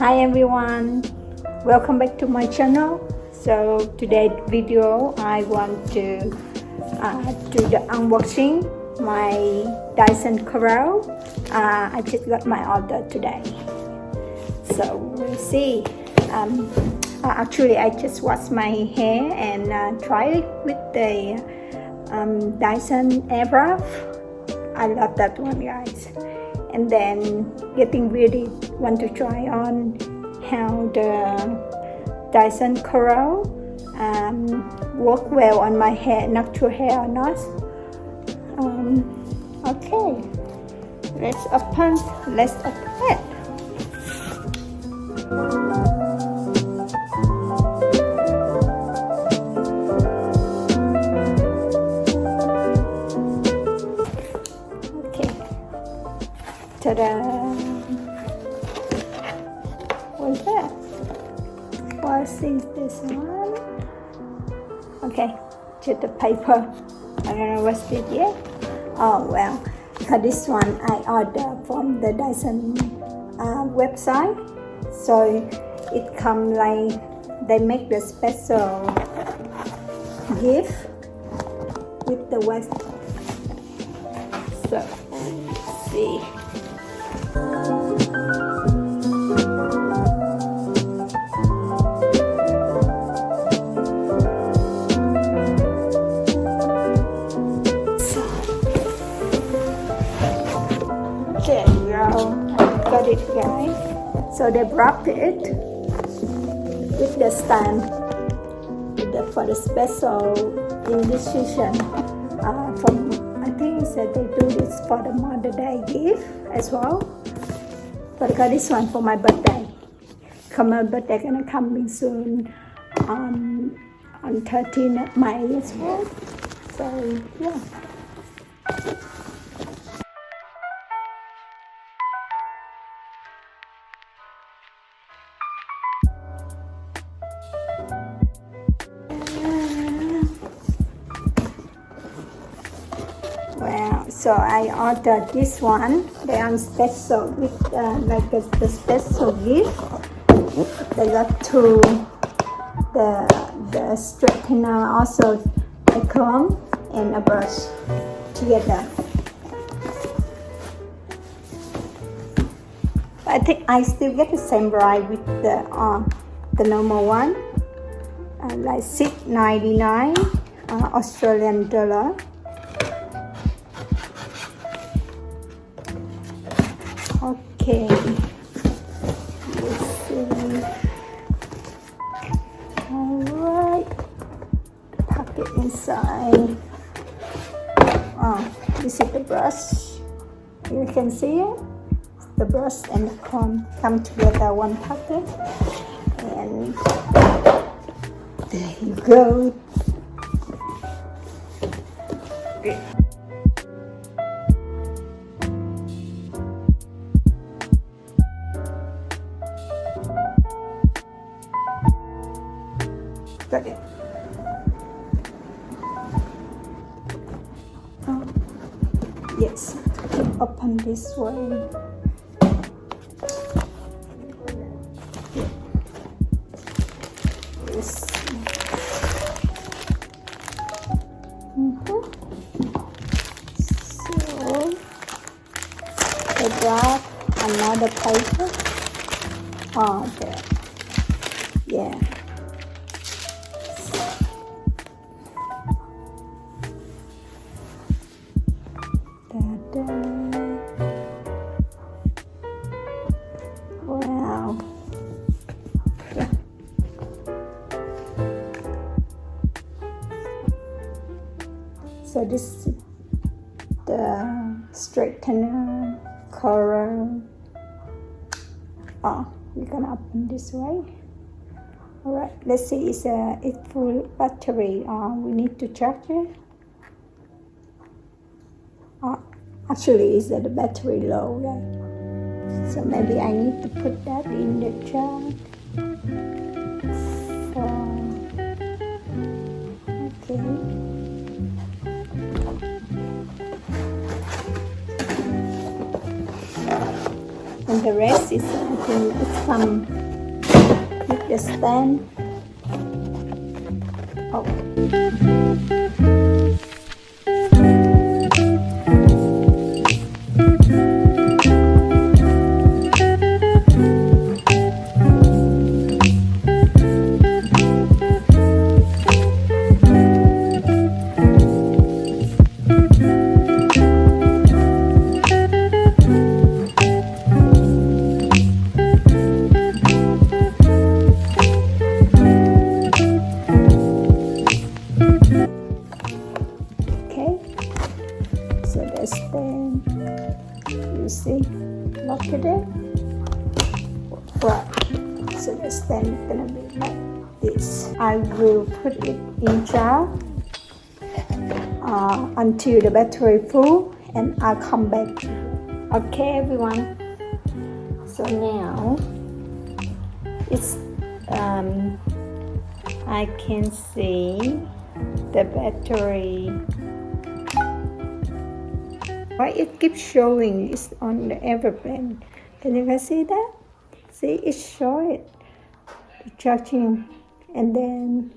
Hi everyone, welcome back to my channel. So today's video I want to do the unboxing my Dyson Corrale. I just got my order today, so we'll see. Actually I just washed my hair and try it with the Dyson airbrush. I love that one, guys. And then getting ready, want to try on how the Dyson Corrale work well on my hair, natural hair or not. Okay, let's open it. Ta-da! What's that? What is this one? Okay, just the paper. I don't know what's it yet. Oh well, because this one I ordered from the Dyson website. So it comes like they make the special gift with the wax. So let's see. There we go. I got it, guys. So they wrapped it with the stand for the special indecision from, I think said they do this for the Mother Day gift as well. But I got this one for my birthday. My birthday gonna come soon on 13th of May as well. So yeah. Wow, so I ordered this one. They are special with like the special gift. They got two, the straightener, also a comb and a brush together. I think I still get the same price with the normal one, like $6.99 Australian dollar. Okay, let's see. Alright, pack it inside. This is the brush. You can see it. The brush and the comb come together one packet. And there you go. Got it. Oh, yes. Open this way. Yes. So I got another paper. Oh, there. Yeah. Wow. So this is the straightener Corrale. We're gonna open this way. Alright, let's see, it's full battery. We need to charge it. Actually, is that the battery low, right? So maybe I need to put that in the charge. Okay. and the rest is, I think it's come with the stand. Oh. So the stand, you see, look at it. Right. So the stand is gonna be like this. I will put it in jar until the battery full, and I'll come back. Okay, everyone. So now it's I can see the battery. Why it keeps showing it's on the airplane? Can you guys see that? See, it's showing charging, and then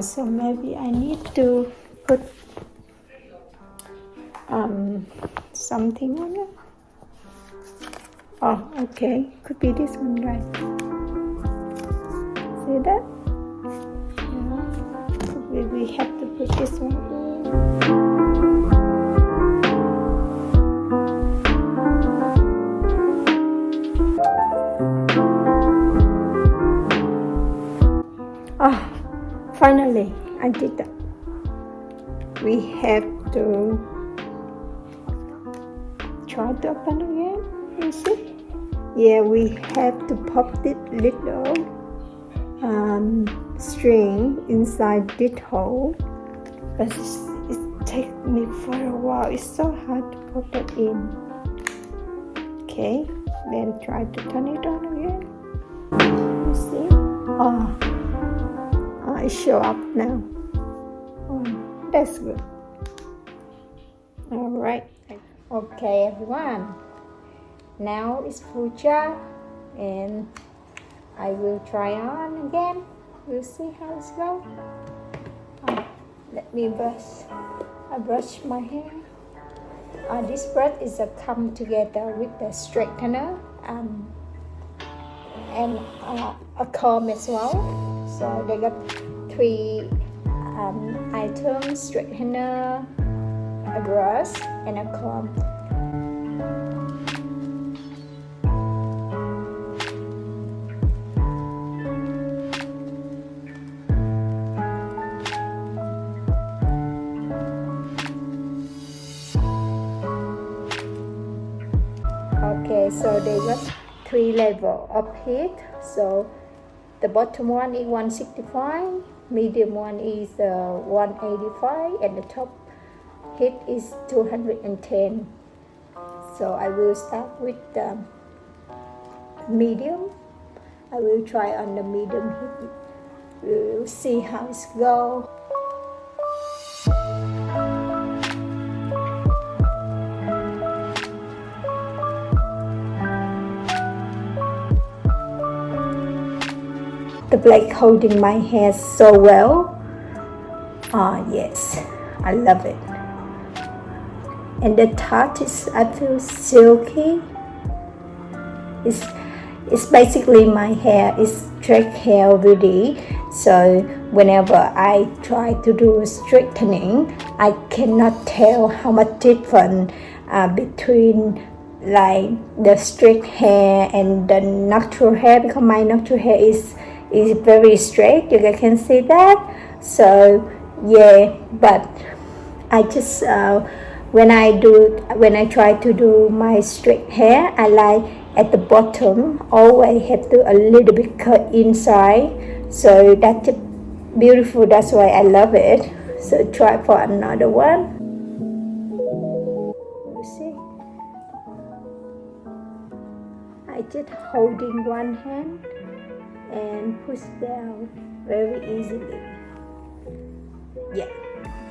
so maybe I need to put something on it. Okay, could be this one, right? See that? Yeah. So we have to put this one in. Finally, I did that. We have to try to open again. You see? Yeah, we have to pop this little string inside this hole. But it takes me for a while. It's so hard to pop it in. Okay, then try to turn it on again. You see? It show up now. That's good. All right. Okay, everyone. Now it's full charge, and I will try on again. We'll see how it's going. Let me brush. I brush my hair. This brush is a come together with the straightener and a comb as well. So they got 3 items: straightener, a brush, and a comb. Okay, so they got 3 levels of heat. So the bottom one is 165, medium one is 185, and the top heat is 210. So I will start with the medium. I will try on the medium heat. We'll see how it goes. The blade holding my hair so well. Yes, I love it. And the touch is, I feel silky. It's basically my hair is straight hair already. So whenever I try to do straightening, I cannot tell how much difference between like the straight hair and the natural hair, because my natural hair is very straight. You guys can see that. So yeah, but I just when I try to do my straight hair, I like at the bottom always have to a little bit cut inside. So that's beautiful. That's why I love it. So try for another one. You see, I just holding one hand and push down very easily. Yeah,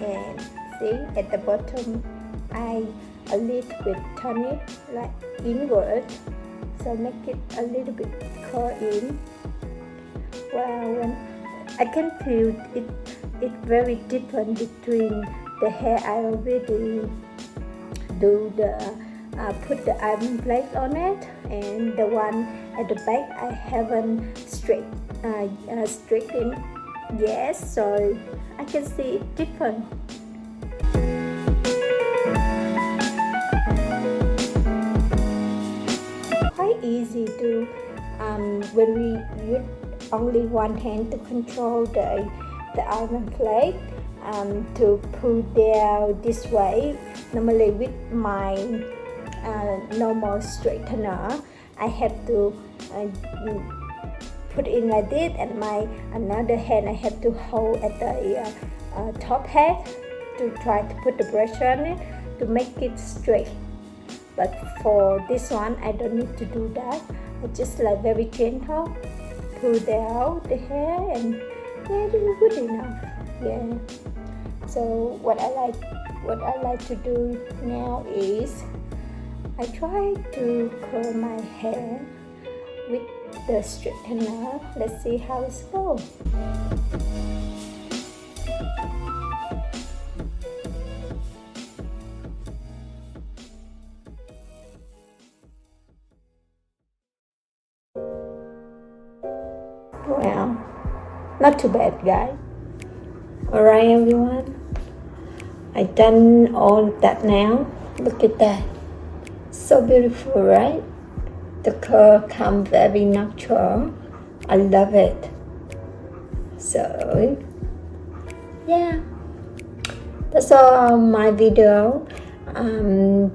and see at the bottom I a little bit turn it like inward, so make it a little bit curl in. Well, when I can feel it very different between the hair I already do the put the iron plate on it, and the one at the back I haven't straightened yet, so I can see it different. Quite easy to when we use only one hand to control the iron plate, to pull down this way. Normally with my normal straightener, I have to put in like this, and my another hand I have to hold at the top head to try to put the brush on it to make it straight. But for this one, I don't need to do that. I just like very gentle pull down the hair, and yeah, this is good enough. Yeah. So what I like to do now is I try to curl my hair with the straightener. Let's see how it goes. Well, not too bad, guys. Alright, everyone. I done all of that now. Look at that. So beautiful, right? The curl comes very natural. I love it. So, yeah. That's all my video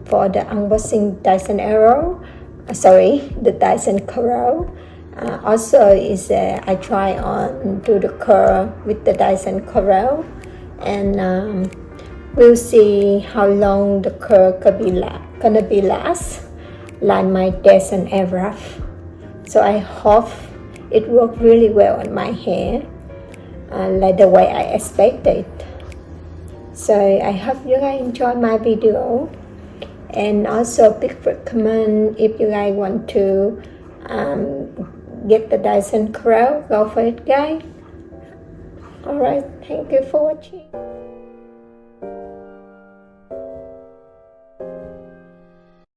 for the unboxing Dyson Aero. The Dyson Corrale. Also is I try on do the curl with the Dyson Corrale, and we'll see how long the curl gonna be last, like my Dyson Aero. So I hope it worked really well on my hair, like the way I expected. So I hope you guys enjoyed my video, and also big recommend if you guys want to get the Dyson Corrale, go for it, guys. Alright, thank you for watching.